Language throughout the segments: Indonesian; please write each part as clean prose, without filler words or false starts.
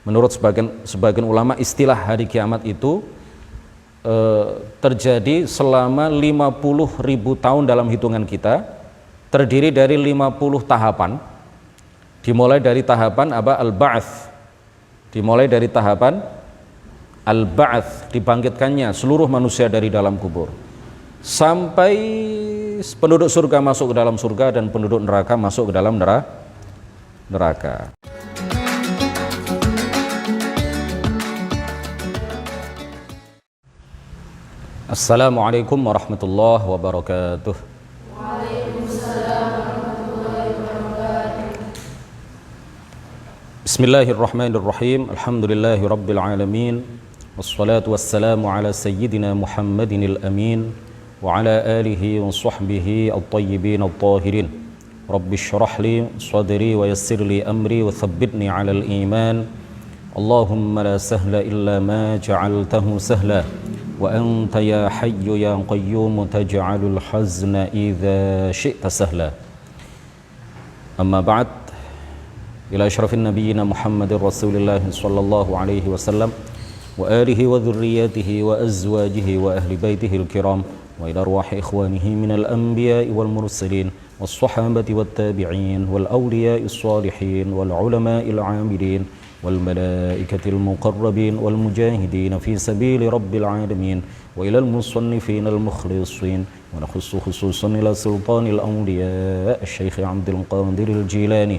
Menurut sebagian ulama, istilah hari kiamat itu terjadi selama 50.000 tahun dalam hitungan kita, terdiri dari 50 tahapan. Dimulai dari tahapan al-ba'ats. Dimulai dari tahapan al-ba'ats, dibangkitkannya seluruh manusia dari dalam kubur, sampai penduduk surga masuk ke dalam surga dan penduduk neraka masuk ke dalam neraka. Assalamualaikum warahmatullahi wabarakatuh. Waalaikumsalam warahmatullahi wabarakatuh. Bismillahirrahmanirrahim. Alhamdulillahi rabbil alamin. Wassalatu wassalamu ala sayyidina Muhammadinil amin wa ala alihi wa sahbihi at-tayyibin at-tahirin. Rabbi shrah li sadri wa yassir li amri wa thabbitni ala al-iman. Allahumma la sahla illa ma ja'altahu sahla wa anta ya hayyu ya qayyum taj'alul hazna idza syi'ta sahla. Amma ba'd, ila asyrafin nabiyyina Muhammadir Rasulillah sallallahu alaihi wasallam wa alihi wa dhurriyyatihi wa azwajihi wa ahli baitihi al-kiram wa ila arwahi ikhwanihi minal anbiya'i wal mursalin was sahabati wat tabi'in wal awliya'is salihin wal ulama'il 'amilin والملائكة المقربين والمجاهدين في سبيل رب العالمين وإلى المصنفين المخلصين ونخص خصوصا إلى سلطان الأولياء الشيخ عبد القادر الجيلاني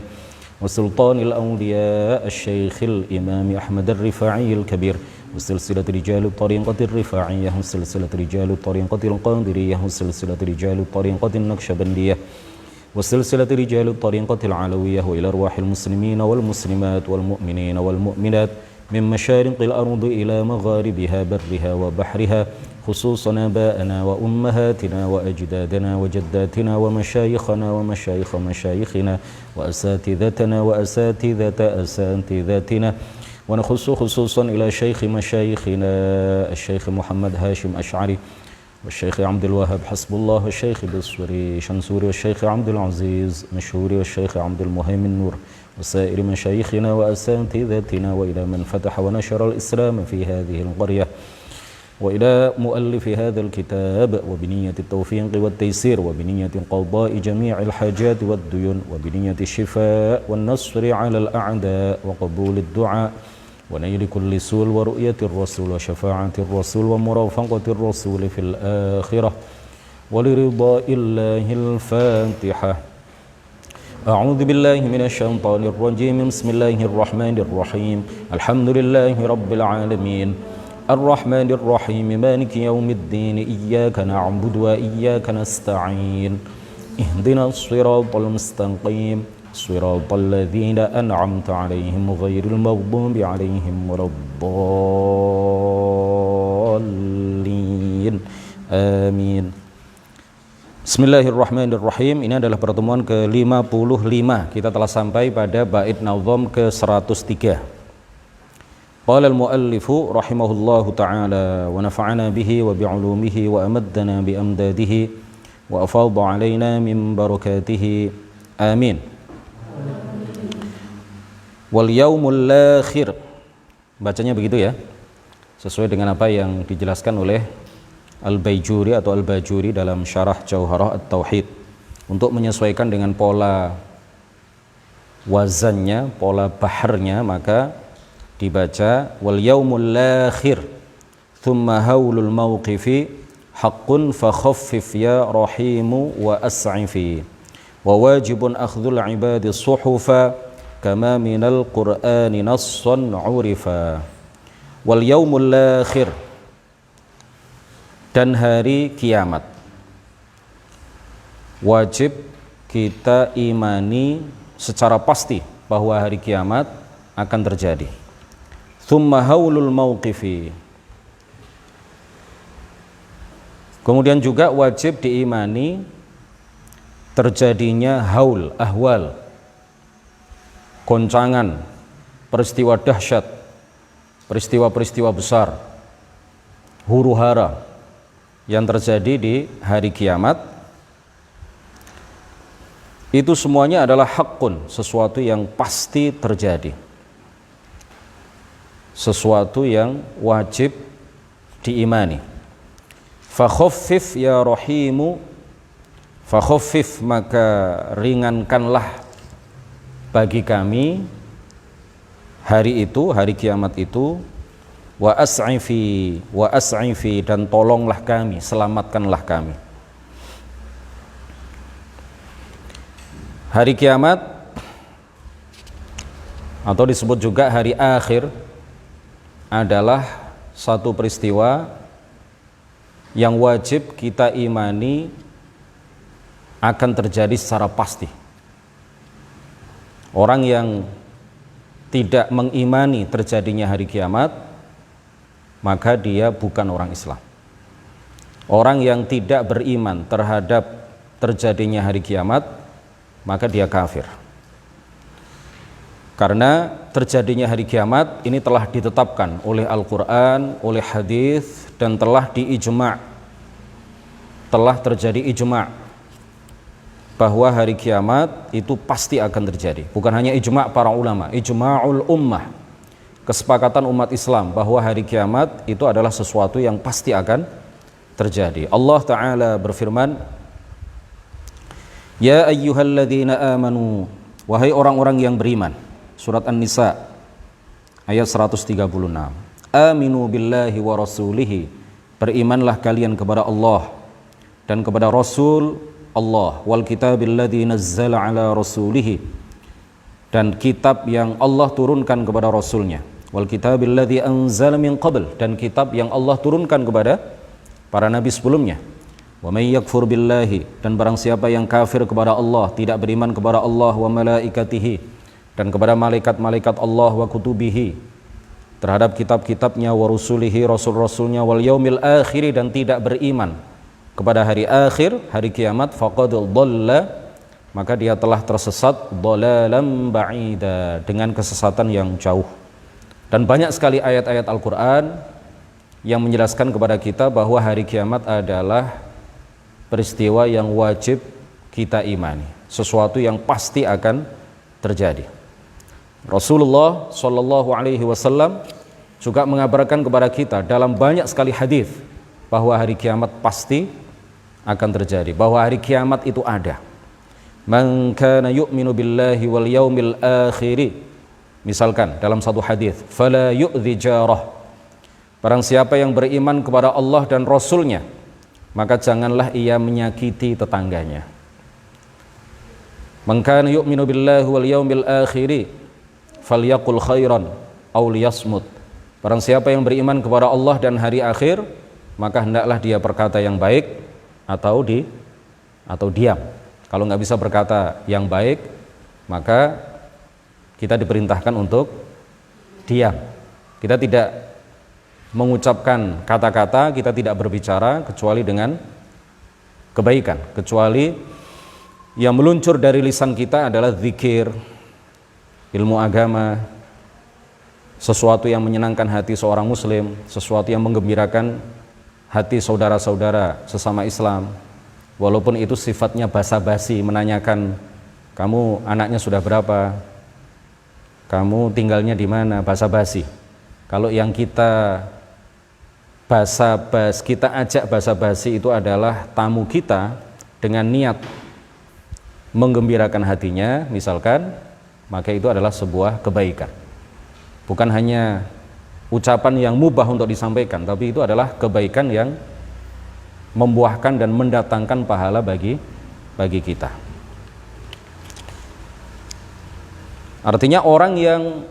وسلطان الأولياء الشيخ الإمام أحمد الرفاعي الكبير وسلسلة رجال الطريقة الرفاعية وسلسلة رجال الطريقة القادرية وسلسلة رجال الطريقة النقشبندية وسلسلة رجال الطريقة العلوية وإلى أرواح المسلمين والمسلمات والمؤمنين والمؤمنات من مشارق الأرض إلى مغاربها برها وبحرها خصوصا آباءنا وأمهاتنا وأجدادنا وجداتنا ومشايخنا ومشايخ مشايخنا وأساتذتنا وأساتذة أساتذتنا ونخص خصوصا إلى شيخ مشايخنا الشيخ محمد هاشم أشعري والشيخ عبد الوهاب حسب الله والشيخ بصري شنسوري والشيخ عبد العزيز مشهوري والشيخ عبد المهيمن نور وسائر مشايخنا وأساتذتنا وإلى من فتح ونشر الإسلام في هذه القرية وإلى مؤلف هذا الكتاب وبنية التوفيق والتيسير وبنية قضاء جميع الحاجات والديون وبنية الشفاء والنصر على الأعداء وقبول الدعاء ونيل كل سول ورؤية الرسول وشفاعة الرسول ومرافقة الرسول في الآخرة ولرضاء الله الفاتحة. أعوذ بالله من الشيطان الرجيم. بسم الله الرحمن الرحيم. الحمد لله رب العالمين الرحمن الرحيم مالك يوم الدين إياك نعبد وإياك نستعين اهدنا الصراط المستقيم صراط الذين أنعمت عليهم غير المغضوب عليهم ولا الضالين آمين. Bismillahirrahmanirrahim. Ini adalah pertemuan ke-55. Kita telah sampai pada bait nazam ke-103. Qala al-muallifu rahimahullahu ta'ala wa nafa'ana bihi wa bi'ulumihi wa amaddana bi amdadihi wa afadha alaina min barakatihi. Amin. Wal yaumul akhir, bacanya begitu ya, sesuai dengan apa yang dijelaskan oleh Al-Baijuri atau Al-Bajuri dalam syarah Jauharah At-Tauhid. Untuk menyesuaikan dengan pola wazannya, pola baharnya, maka dibaca wal yaumul akhir thumma haulul mawqifi haqqun fa khaffif ya rahimu wa as'ifi wa wajibun akhdhul ibadi suhufa kama minal qur'ani nassan urifa. Wal yaumul akhir, dan hari kiamat wajib kita imani secara pasti bahwa hari kiamat akan terjadi. Thumma haulul mauqifi, kemudian juga wajib diimani terjadinya haul, ahwal, goncangan, peristiwa dahsyat, peristiwa-peristiwa besar, huru-hara yang terjadi di hari kiamat. Itu semuanya adalah haqqun, sesuatu yang pasti terjadi. sesuatu yang wajib diimani. Fakhaffif ya rahimu, fakhaffif maka ringankanlah bagi kami hari itu, hari kiamat itu, wa as'ifi dan tolonglah kami, selamatkanlah kami. Hari kiamat atau disebut juga hari akhir adalah satu peristiwa yang wajib kita imani akan terjadi secara pasti. Orang yang tidak mengimani terjadinya hari kiamat, maka dia bukan orang Islam. Orang yang tidak beriman terhadap terjadinya hari kiamat, maka dia kafir. Karena terjadinya hari kiamat ini telah ditetapkan oleh Al-Quran, oleh hadis, dan telah diijma', telah terjadi ijma' bahwa hari kiamat itu pasti akan terjadi. Bukan hanya ijma' para ulama, ijma'ul ummah, kesepakatan umat Islam bahwa hari kiamat itu adalah sesuatu yang pasti akan terjadi. Allah Ta'ala berfirman, ya ayyuhalladzina amanu, wahai orang-orang yang beriman. Surat An-Nisa ayat 136. Aminu billahi wa rasulihi, berimanlah kalian kepada Allah dan kepada Rasul Allah, wal kitabil ladzi nazzala ala rasulihi, dan kitab yang Allah turunkan kepada Rasulnya, wal kitabil ladzi anzala min qabl, dan kitab yang Allah turunkan kepada para nabi sebelumnya. Wa may yakfur billahi, dan barang siapa yang kafir kepada Allah, tidak beriman kepada Allah, wa malaikatihi, dan kepada malaikat-malaikat Allah, wa kutubihi, terhadap kitab-kitabnya, wa rusulihi, rasul-rasulnya, wal yaumil akhiri, dan tidak beriman kepada hari akhir, hari kiamat, faqad dhalla, maka dia telah tersesat, dhalalan ba'ida, dengan kesesatan yang jauh. Dan banyak sekali ayat-ayat Al-Quran yang menjelaskan kepada kita bahwa hari kiamat adalah peristiwa yang wajib kita imani, sesuatu yang pasti akan terjadi. Rasulullah Shallallahu Alaihi Wasallam juga mengabarkan kepada kita dalam banyak sekali hadis bahwa hari kiamat pasti akan terjadi, bahwa hari kiamat itu ada. Man kana yu'minu billahi wal yaumil akhiri, misalkan dalam satu hadis, fala yu'dhi jarah, barang siapa yang beriman kepada Allah dan Rasulnya, maka janganlah ia menyakiti tetangganya. Man kana yu'minu billahi wal yaumil akhiri falyaqul khairan aw liyasmut, barang siapa yang beriman kepada Allah dan hari akhir, maka hendaklah dia berkata yang baik atau diam. Kalau nggak bisa berkata yang baik, maka kita diperintahkan untuk diam. Kita tidak mengucapkan kata-kata, kita tidak berbicara kecuali dengan kebaikan, kecuali yang meluncur dari lisan kita adalah zikir, ilmu agama, sesuatu yang menyenangkan hati seorang muslim, sesuatu yang menggembirakan hati saudara-saudara sesama Islam, walaupun itu sifatnya basa-basi, menanyakan kamu anaknya sudah berapa, kamu tinggalnya di mana, basa-basi. Kalau yang kita kita ajak basa-basi itu adalah tamu kita dengan niat menggembirakan hatinya misalkan, maka itu adalah sebuah kebaikan. Bukan hanya ucapan yang mubah untuk disampaikan, tapi itu adalah kebaikan yang membuahkan dan mendatangkan pahala bagi kita. Artinya orang yang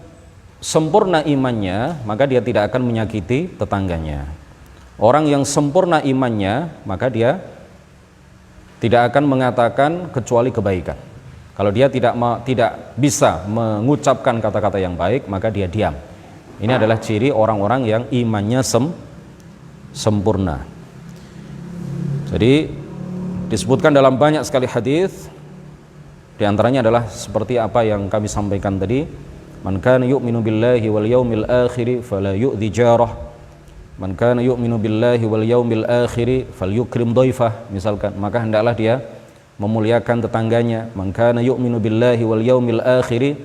sempurna imannya, maka dia tidak akan menyakiti tetangganya. Orang yang sempurna imannya, maka dia tidak akan mengatakan kecuali kebaikan. Kalau dia tidak bisa mengucapkan kata-kata yang baik, maka dia diam. Ini adalah ciri orang-orang yang imannya sempurna. Jadi disebutkan dalam banyak sekali hadis, di antaranya adalah seperti apa yang kami sampaikan tadi, man kana yu'minu billahi wal yaumil akhiri fala yu'dhi jarah, man kana yu'minu billahi wal yaumil akhiri falyukrim dhaifah, misalkan, maka hendaklah dia memuliakan tetangganya. Man kana yu'minu billahi wal yaumil akhiri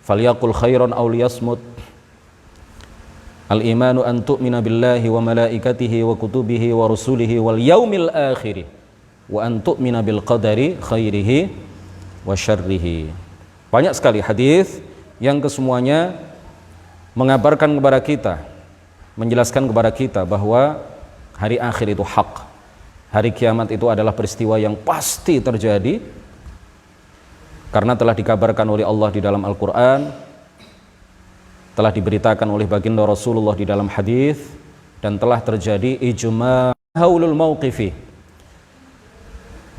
falyaqul khairan aw liyasmut. Al-imanu an tu'mina billahi wa malaikatihi wa kutubihi wa rusulihi wal yaumil akhir wa an tu'mina bil qadari khairihi wa syarrihi. Banyak sekali hadis yang kesemuanya mengabarkan kepada kita, menjelaskan kepada kita bahwa hari akhir itu hak. Hari kiamat itu adalah peristiwa yang pasti terjadi karena telah dikabarkan oleh Allah di dalam Al-Quran, telah diberitakan oleh baginda Rasulullah di dalam hadis, dan telah terjadi ijma' haulul mauqifi.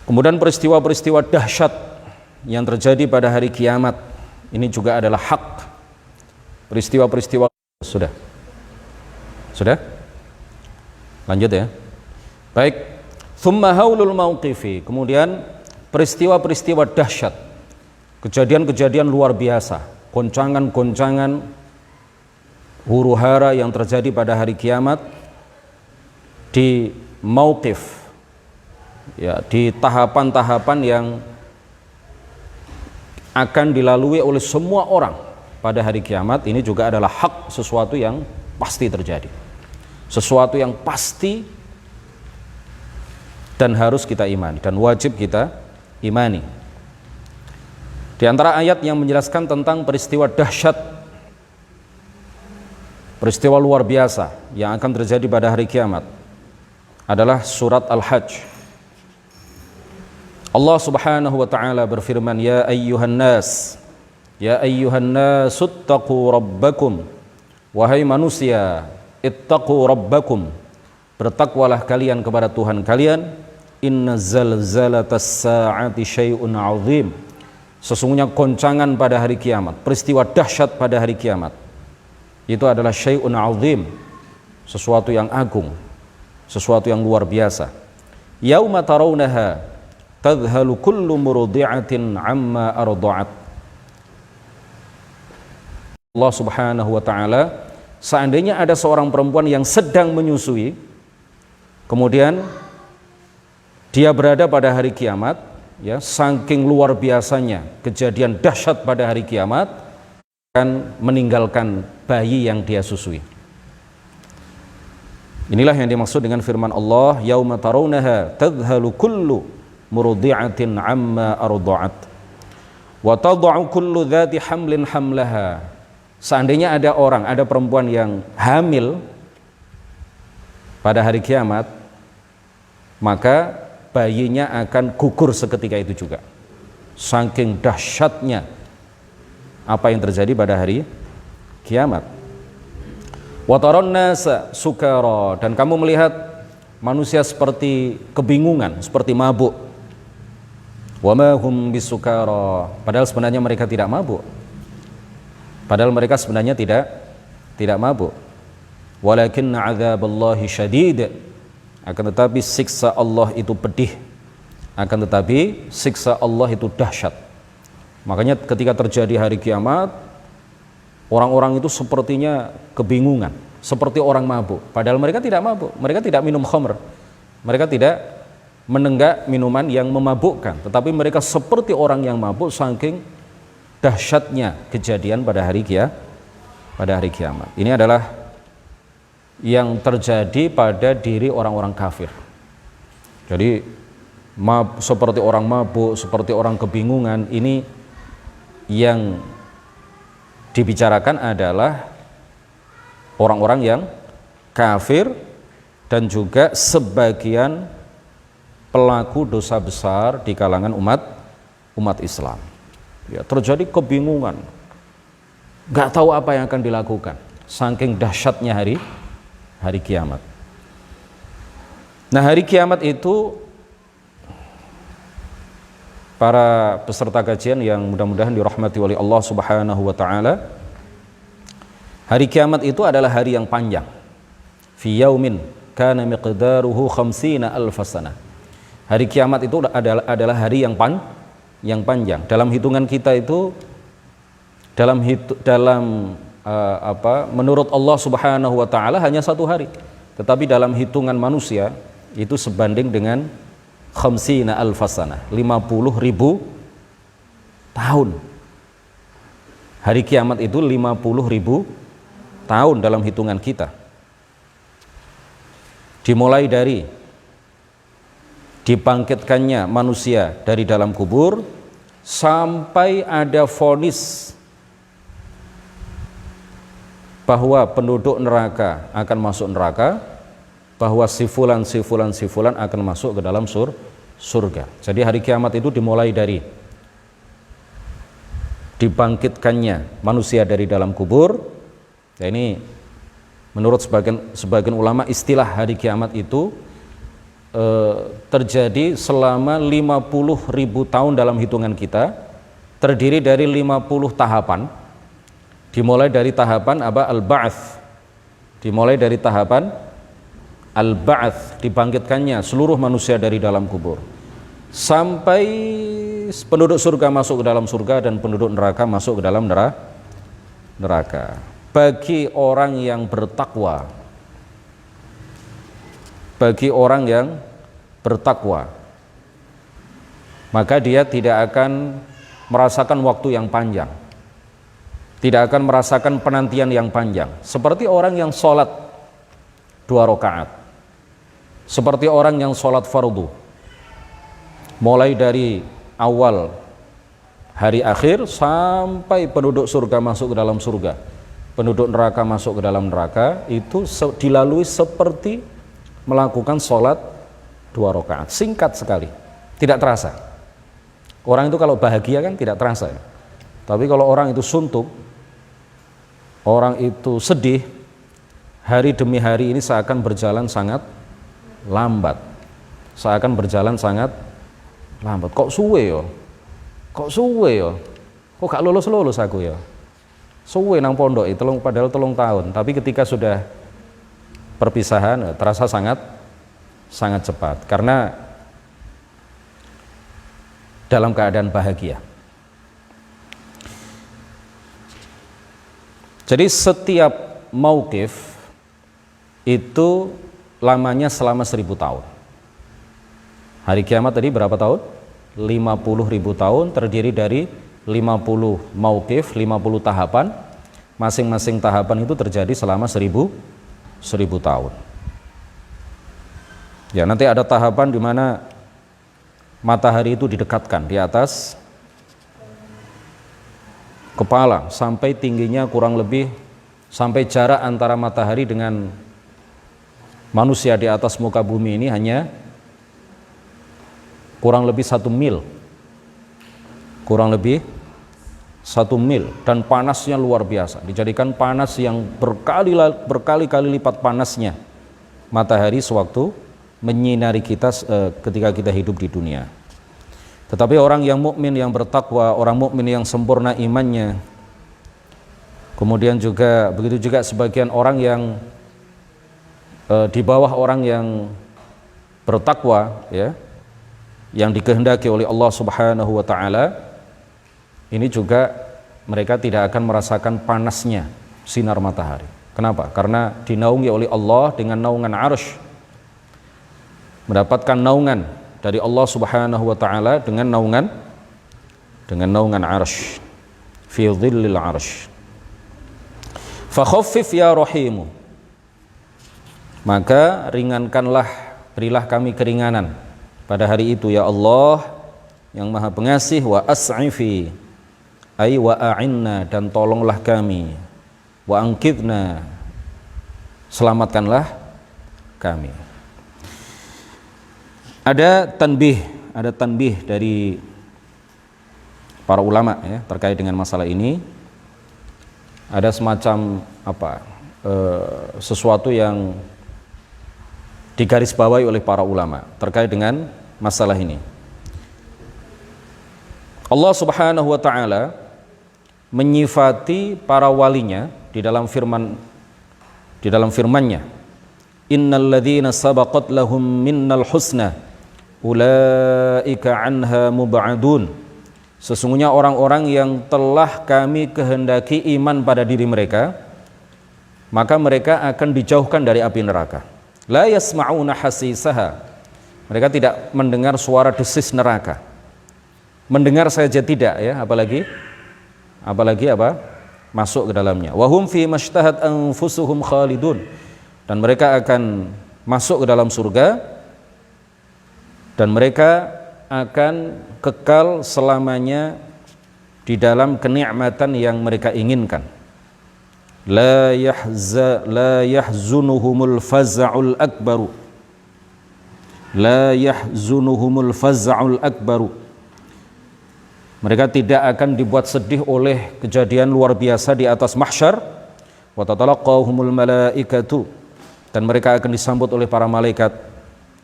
Kemudian peristiwa-peristiwa dahsyat yang terjadi pada hari kiamat ini juga adalah hak. Peristiwa-peristiwa sudah lanjut ya. Baik, thumma haulul mauqifi, kemudian peristiwa-peristiwa dahsyat, kejadian-kejadian luar biasa, goncangan-goncangan huru-hara yang terjadi pada hari kiamat di mauqif, ya, di tahapan-tahapan yang akan dilalui oleh semua orang pada hari kiamat. Ini juga adalah hak, sesuatu yang pasti terjadi, sesuatu yang pasti dan harus kita imani dan wajib kita imani. Di antara ayat yang menjelaskan tentang peristiwa dahsyat, peristiwa luar biasa yang akan terjadi pada hari kiamat adalah surat Al-Hajj. Allah Subhanahu wa taala berfirman, ya ayyuhan nas ittaqu rabbakum, wahai manusia, ittaqu rabbakum, bertakwalah kalian kepada Tuhan kalian. Inna zalzalatas sa'ati syai'un 'azim, sesungguhnya goncangan pada hari kiamat, peristiwa dahsyat pada hari kiamat itu adalah syai'un 'azim, sesuatu yang agung, sesuatu yang luar biasa. Yauma tarawnaha tadhhalu kullu murdi'atin 'amma arda'at. Allah Subhanahu wa taala, seandainya ada seorang perempuan yang sedang menyusui, kemudian dia berada pada hari kiamat, ya, saking luar biasanya kejadian dahsyat pada hari kiamat, akan meninggalkan bayi yang dia susui. Inilah yang dimaksud dengan firman Allah, yauma tarawnaha tadhhalu kullu murdi'atin 'amma arda'at wa tad'u kullu dhati hamlin hamlaha. Seandainya ada orang, ada perempuan yang hamil pada hari kiamat, maka bayinya akan gugur seketika itu juga, saking dahsyatnya apa yang terjadi pada hari kiamat. Wa taron nasa sukara, dan kamu melihat manusia seperti kebingungan, seperti mabuk. Wa ma hum bisukara, padahal sebenarnya mereka tidak mabuk. Padahal mereka sebenarnya tidak mabuk. Walakinna 'adzaballahi syadid, akan tetapi siksa Allah itu pedih. Akan tetapi siksa Allah itu dahsyat. Makanya ketika terjadi hari kiamat, orang-orang itu sepertinya kebingungan, seperti orang mabuk. Padahal mereka tidak mabuk, mereka tidak minum khamr, mereka tidak menenggak minuman yang memabukkan, tetapi mereka seperti orang yang mabuk saking dahsyatnya kejadian pada hari kiamat. Ini adalah yang terjadi pada diri orang-orang kafir. Jadi seperti orang mabuk, seperti orang kebingungan, ini yang dibicarakan adalah orang-orang yang kafir dan juga sebagian pelaku dosa besar di kalangan umat Islam. Ya, terjadi kebingungan, nggak tahu apa yang akan dilakukan, saking dahsyatnya hari kiamat. Nah, hari kiamat itu, para peserta kajian yang mudah-mudahan dirahmati oleh Allah Subhanahu wa taala, hari kiamat itu adalah hari yang panjang. Fi yaumin kana miqdaruhu 50 alf sanah. Hari kiamat itu adalah hari yang panjang. Dalam hitungan kita itu, menurut Allah Subhanahu wa taala hanya satu hari. Tetapi dalam hitungan manusia itu sebanding dengan 50 alf sanah, 50.000 tahun. Hari kiamat itu 50.000 tahun dalam hitungan kita. Dimulai dari dibangkitkannya manusia dari dalam kubur sampai ada vonis bahwa penduduk neraka akan masuk neraka, bahwa si fulan akan masuk ke dalam surga. Jadi hari kiamat itu dimulai dari dibangkitkannya manusia dari dalam kubur. Ya, ini menurut sebagian ulama istilah hari kiamat itu terjadi selama 50.000 tahun dalam hitungan kita, terdiri dari 50 tahapan. Dimulai dari tahapan al-ba'ats. Dimulai dari tahapan al-ba'ats, dibangkitkannya seluruh manusia dari dalam kubur. Sampai penduduk surga masuk ke dalam surga dan penduduk neraka masuk ke dalam neraka. Bagi orang yang bertakwa, maka dia tidak akan merasakan waktu yang panjang, tidak akan merasakan penantian yang panjang, seperti orang yang sholat 2 rakaat, seperti orang yang sholat fardu, mulai dari awal hari akhir sampai penduduk surga masuk ke dalam surga, penduduk neraka masuk ke dalam neraka, itu dilalui seperti melakukan sholat 2 rakaat, singkat sekali, tidak terasa. Orang itu kalau bahagia kan tidak terasa ya. Tapi kalau orang itu suntuk, orang itu sedih, hari demi hari ini seakan berjalan sangat lambat. Kok suwe yo? Kok gak lulus aku ya? Suwe nang pondok itu padahal 3 tahun, tapi ketika sudah perpisahan terasa sangat cepat karena dalam keadaan bahagia. Jadi setiap mauqif itu lamanya selama 1000 tahun. Hari kiamat tadi berapa tahun? 50.000 tahun, terdiri dari 50 mauqif, 50 tahapan. Masing-masing tahapan itu terjadi selama 1000 tahun. Ya, nanti ada tahapan di mana matahari itu didekatkan di atas kepala sampai tingginya kurang lebih, sampai jarak antara matahari dengan manusia di atas muka bumi ini hanya kurang lebih 1 mil, dan panasnya luar biasa, dijadikan panas yang berkali-kali lipat panasnya matahari sewaktu menyinari kita ketika kita hidup di dunia. Tetapi orang yang mukmin, yang bertakwa, orang mukmin yang sempurna imannya, kemudian juga begitu juga sebagian orang yang di bawah orang yang bertakwa, ya, yang dikehendaki oleh Allah Subhanahu wa taala, ini juga mereka tidak akan merasakan panasnya sinar matahari. Kenapa? Karena dinaungi oleh Allah dengan naungan arsy, mendapatkan naungan dari Allah Subhanahu wa taala dengan naungan arsy, fi dhillil arsy. Fa khaffif ya rahimu, maka ringankanlah, berilah kami keringanan pada hari itu ya Allah yang Maha Pengasih. Wa as'ifi, ay wa a'inna, dan tolonglah kami. Wa angkidna, selamatkanlah kami. Ada tanbih dari para ulama ya terkait dengan masalah ini. Ada semacam sesuatu yang digarisbawahi oleh para ulama terkait dengan masalah ini. Allah Subhanahu wa taala menyifati para walinya di dalam firman-Nya, innal ladzina sabaqat lahum minnal husna ulaika anha mub'adun. Sesungguhnya orang-orang yang telah kami kehendaki iman pada diri mereka, maka mereka akan dijauhkan dari api neraka. La yasma'una hasisaha, mereka tidak mendengar suara desis neraka. Mendengar saja tidak ya, apalagi masuk ke dalamnya. Wa hum fi mashtahat anfusuhum khalidun, dan mereka akan masuk ke dalam surga dan mereka akan kekal selamanya di dalam kenikmatan yang mereka inginkan. La yahzunuhumul faza'ul akbaru. La yahzunuhumul faza'ul akbaru. Mereka tidak akan dibuat sedih oleh kejadian luar biasa di atas mahsyar. Wa tatalaqahumul malaikatu, dan mereka akan disambut oleh para malaikat,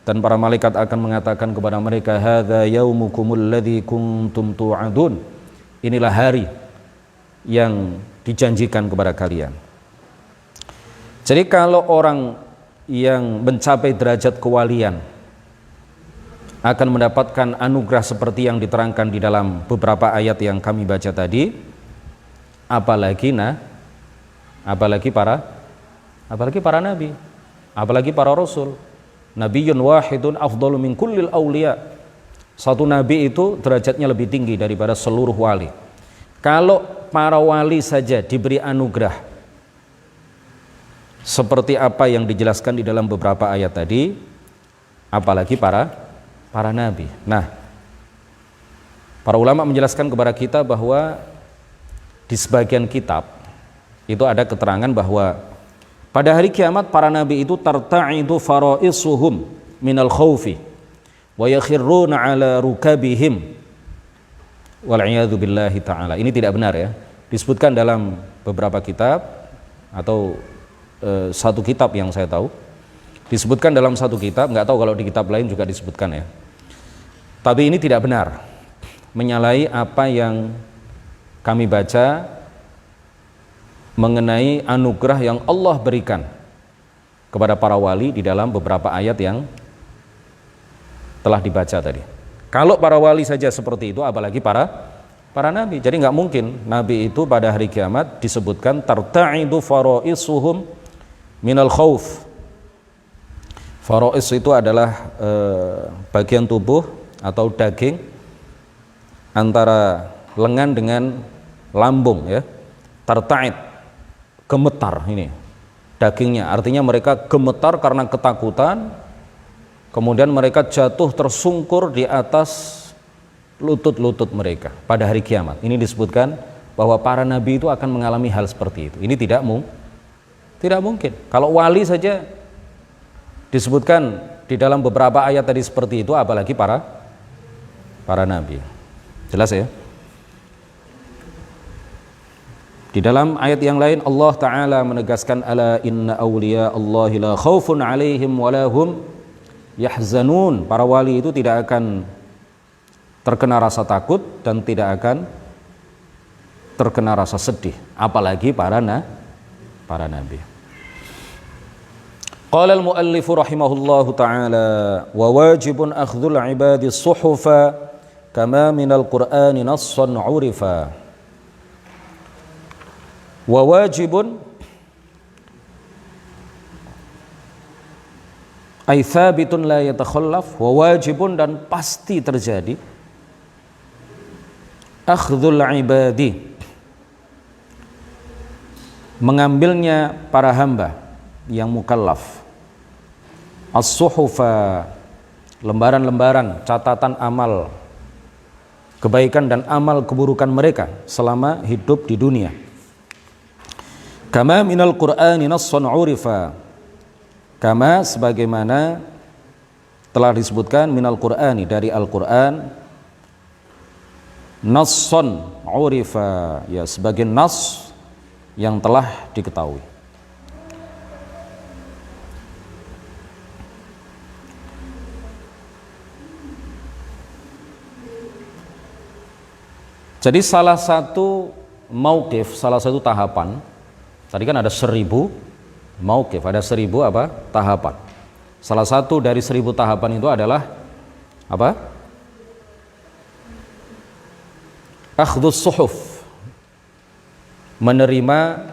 dan para malaikat akan mengatakan kepada mereka, hadza yaumukumul ladzi kuntum tu'adun. Inilah hari yang dijanjikan kepada kalian. Jadi kalau orang yang mencapai derajat kewalian akan mendapatkan anugerah seperti yang diterangkan di dalam beberapa ayat yang kami baca tadi, apalagi para nabi, apalagi para rasul. Nabiyyun wahidun afdalu min kullil awliya. Satu nabi itu derajatnya lebih tinggi daripada seluruh wali. Kalau para wali saja diberi anugerah seperti apa yang dijelaskan di dalam beberapa ayat tadi, apalagi para nabi. Nah, para ulama menjelaskan kepada kita bahwa di sebagian kitab itu ada keterangan bahwa pada hari kiamat para nabi itu tarta'idu fara'isuhum minal khawfi wa yakhirruna ala rukabihim wal'iyadhu billahi ta'ala. Ini tidak benar ya. Disebutkan dalam beberapa kitab atau satu kitab yang saya tahu. Disebutkan dalam satu kitab, nggak tahu kalau di kitab lain juga disebutkan ya. Tapi ini tidak benar, menyalahi apa yang kami baca mengenai anugerah yang Allah berikan kepada para wali di dalam beberapa ayat yang telah dibaca tadi. Kalau para wali saja seperti itu, apalagi para nabi. Jadi nggak mungkin nabi itu pada hari kiamat disebutkan tarta'idu fara'isuhum minal khawf. Fara'is itu adalah bagian tubuh atau daging antara lengan dengan lambung ya. Tarta'id, gemetar ini dagingnya, artinya mereka gemetar karena ketakutan, kemudian mereka jatuh tersungkur di atas lutut-lutut mereka pada hari kiamat. Ini disebutkan bahwa para nabi itu akan mengalami hal seperti itu. Ini tidak mungkin. Kalau wali saja disebutkan di dalam beberapa ayat tadi seperti itu, apalagi para nabi. Jelas ya? Di dalam ayat yang lain Allah Ta'ala menegaskan, ala inna awliya Allahi la khawfun alaihim walahum yahzanun. Para wali itu tidak akan terkena rasa takut dan tidak akan terkena rasa sedih, apalagi para nabi. Qala al-muallifu rahimahullahu ta'ala, wa wajibun akhdhul ibadi suhufa kama minal qur'ani nassan urifa. Wa wajibun ay thabitun la yatakhallaf, wa wajibun dan pasti terjadi, akhdhul ibadi mengambilnya para hamba yang mukallaf, as-suhufa lembaran-lembaran catatan amal kebaikan dan amal keburukan mereka selama hidup di dunia. Kama minal qur'ani nassan urifa, kama sebagaimana telah disebutkan minal qur'ani dari Al-Qur'an, nassan urifa ya sebagai nas yang telah diketahui. Jadi salah satu mauqif, salah satu tahapan, tadi kan ada 1000 mauqif, ada 1000 tahapan. Salah satu dari 1000 tahapan itu adalah apa? Akhdhus suhuf, menerima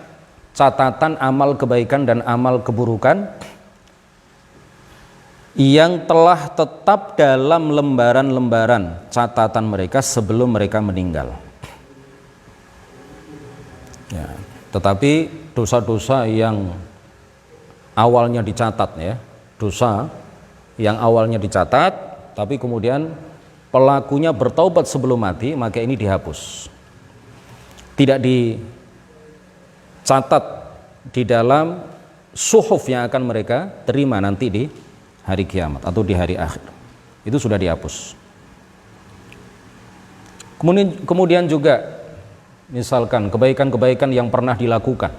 catatan amal kebaikan dan amal keburukan yang telah tetap dalam lembaran-lembaran catatan mereka sebelum mereka meninggal. Ya, tetapi dosa-dosa yang awalnya dicatat ya, dosa yang awalnya dicatat tapi kemudian pelakunya bertaubat sebelum mati, maka ini dihapus. Tidak dicatat di dalam suhuf yang akan mereka terima nanti di hari kiamat atau di hari akhir. Itu sudah dihapus. Kemudian juga misalkan kebaikan-kebaikan yang pernah dilakukan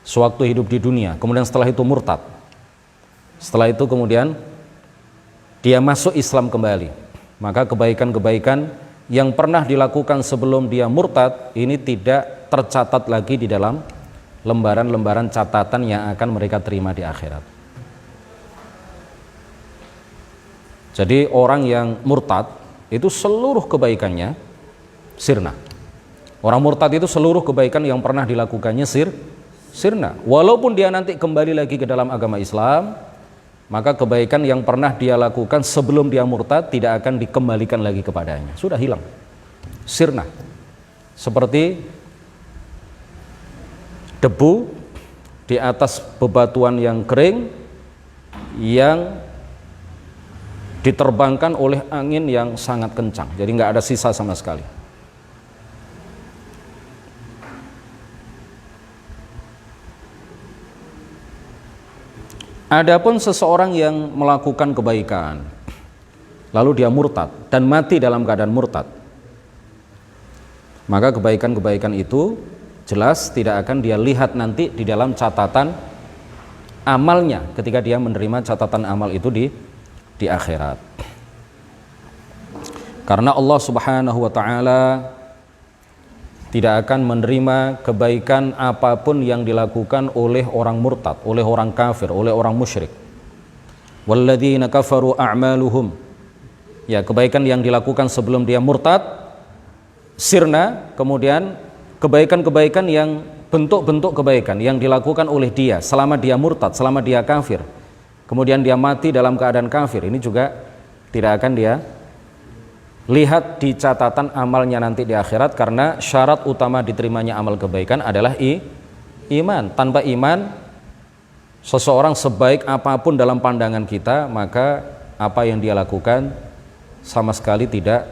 sewaktu hidup di dunia, kemudian setelah itu murtad. Setelah itu kemudian dia masuk Islam kembali. Maka kebaikan-kebaikan yang pernah dilakukan sebelum dia murtad ini tidak tercatat lagi di dalam lembaran-lembaran catatan yang akan mereka terima di akhirat. Jadi orang yang murtad itu seluruh kebaikannya sirna. Orang murtad itu seluruh kebaikan yang pernah dilakukannya sirna. Walaupun dia nanti kembali lagi ke dalam agama Islam, maka kebaikan yang pernah dia lakukan sebelum dia murtad tidak akan dikembalikan lagi kepadanya. Sudah hilang, sirna. Seperti debu di atas bebatuan yang kering yang diterbangkan oleh angin yang sangat kencang. Jadi nggak ada sisa sama sekali. Adapun seseorang yang melakukan kebaikan lalu dia murtad dan mati dalam keadaan murtad, maka kebaikan-kebaikan itu jelas tidak akan dia lihat nanti di dalam catatan amalnya ketika dia menerima catatan amal itu di akhirat. Karena Allah Subhanahu wa taala tidak akan menerima kebaikan apapun yang dilakukan oleh orang murtad, oleh orang kafir, oleh orang musyrik. Walladzina kafaru a'maluhum. Ya, kebaikan yang dilakukan sebelum dia murtad sirna, kemudian kebaikan-kebaikan yang bentuk-bentuk kebaikan yang dilakukan oleh dia selama dia murtad, selama dia kafir, kemudian dia mati dalam keadaan kafir, ini juga tidak akan dia lihat di catatan amalnya nanti di akhirat, karena syarat utama diterimanya amal kebaikan adalah iman. Tanpa iman, seseorang sebaik apapun dalam pandangan kita, maka apa yang dia lakukan sama sekali tidak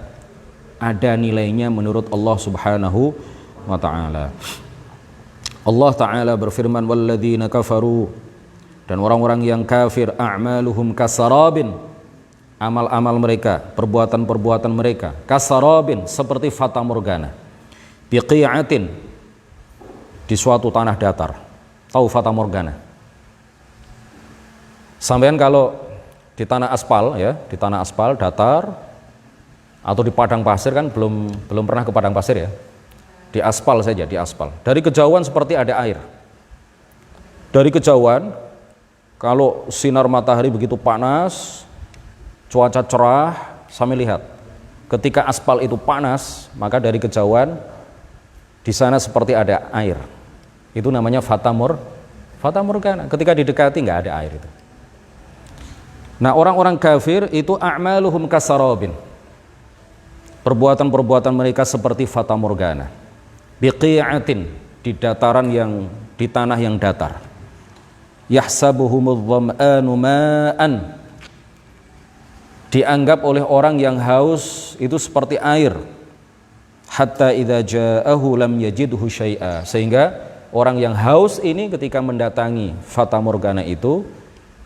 ada nilainya menurut Allah Subhanahu wa ta'ala. Allah Ta'ala berfirman, walladzina kafaru, dan orang-orang yang kafir, a'maluhum kasarabin, amal-amal mereka, perbuatan-perbuatan mereka, kasarabin, seperti fata morgana, biqi'atin, di suatu tanah datar. Tahu fata morgana? Sampean kalau di tanah aspal ya, di tanah aspal datar atau di padang pasir, kan belum pernah ke padang pasir ya. Di aspal saja, di aspal. Dari kejauhan seperti ada air. Dari kejauhan kalau sinar matahari begitu panas, cuaca cerah, sampai lihat ketika aspal itu panas, maka dari kejauhan di sana seperti ada air. Itu namanya fata morgana. Ketika didekati nggak ada air itu. Nah, orang-orang kafir itu a'maluhum kasarabin, perbuatan-perbuatan mereka seperti fata morgana, biqi'atin, di dataran yang, di tanah yang datar. Yahsabuhumudh dham'anu ma'an, dianggap oleh orang yang haus itu seperti air. Hatta idza ja'ahu lam yajidhu syai'a, sehingga orang yang haus ini ketika mendatangi fata morgana itu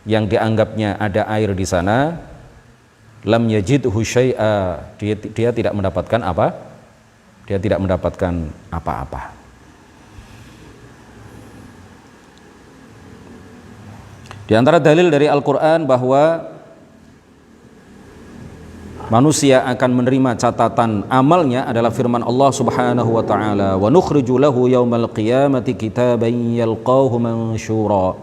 yang dianggapnya ada air di sana, lam yajidhu syai'a, dia tidak mendapatkan apa? Dia tidak mendapatkan apa-apa. Di antara dalil dari Al-Qur'an bahwa manusia akan menerima catatan amalnya adalah firman Allah Subhanahu wa taala, wa nukhriju lahu yaumal qiyamati kitaban yalqahu mansyura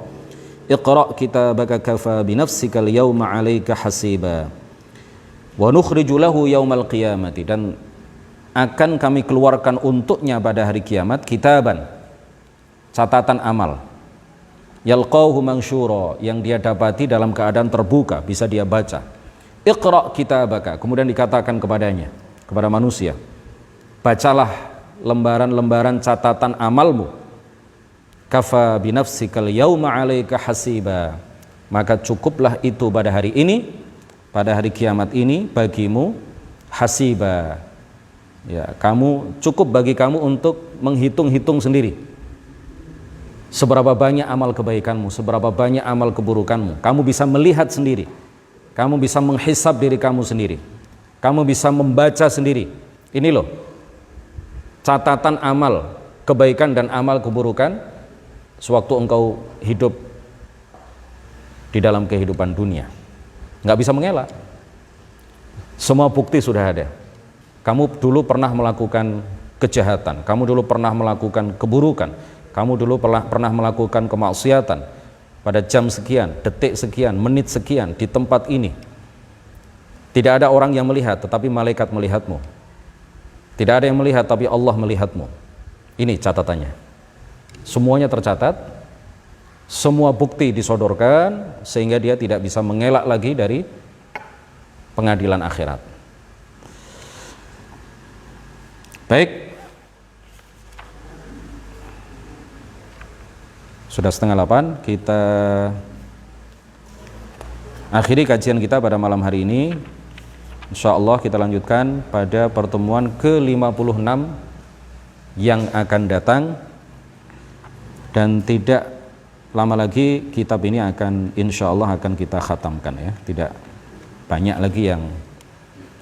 iqra kitabaka kafa binafsika al-yawma 'alaika hasiba. Wa nukhriju lahu yaumal qiyamati, dan akan kami keluarkan untuknya pada hari kiamat kitaban, catatan amal, yalqahu mansyura, yang dia dapati dalam keadaan terbuka, bisa dia baca. Iqra kitabaka, kemudian dikatakan kepadanya, kepada manusia, bacalah lembaran-lembaran catatan amalmu. Kafa binafsikal yauma 'alaika hasiba. Maka cukuplah itu pada hari ini, pada hari kiamat ini bagimu hasiba. Ya, cukup bagi kamu untuk menghitung-hitung sendiri. Seberapa banyak amal kebaikanmu, seberapa banyak amal keburukanmu. Kamu bisa melihat sendiri. Kamu bisa menghisab diri kamu sendiri. Kamu bisa membaca sendiri. Ini loh, catatan amal kebaikan dan amal keburukan sewaktu engkau hidup di dalam kehidupan dunia. Nggak bisa mengelak. Semua bukti sudah ada. Kamu dulu pernah melakukan kejahatan, kamu dulu pernah melakukan keburukan, kamu dulu pernah melakukan kemaksiatan pada jam sekian, detik sekian, menit sekian di tempat ini. Tidak ada orang yang melihat, tetapi malaikat melihatmu. Tidak ada yang melihat, tapi Allah melihatmu. Ini catatannya. Semuanya tercatat, semua bukti disodorkan, sehingga dia tidak bisa mengelak lagi dari pengadilan akhirat. Baik, sudah 7:30, kita akhiri kajian kita pada malam hari ini. Insya Allah kita lanjutkan pada pertemuan ke-56 yang akan datang, dan tidak lama lagi kitab ini akan insya Allah akan kita khatamkan ya. Tidak banyak lagi yang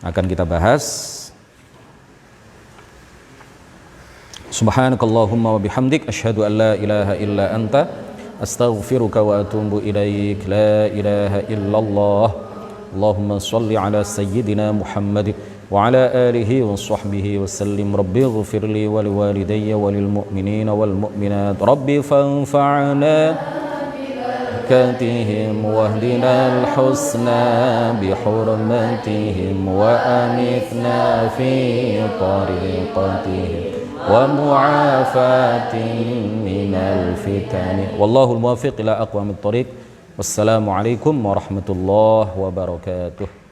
akan kita bahas. Subhanakallahumma wa bihamdik asyhadu an la ilaha illa anta astaghfiruka wa atubu ilaik. La ilaha illallah. Allahumma salli ala sayyidina Muhammad wa ala alihi wa sahbihi wa sallim. Rabbi ighfirli wa liwalidayya wa lil mu'minina wal mu'minat. Rabbi fanfa'na katihim wahdina al-husna bihurmatihim wa amithna fi tariqatihim wa mu'afatin minal fitani. Wallahul muwaffiq ila aqwamit thoriq. Wassalamualaikum warahmatullahi wabarakatuh.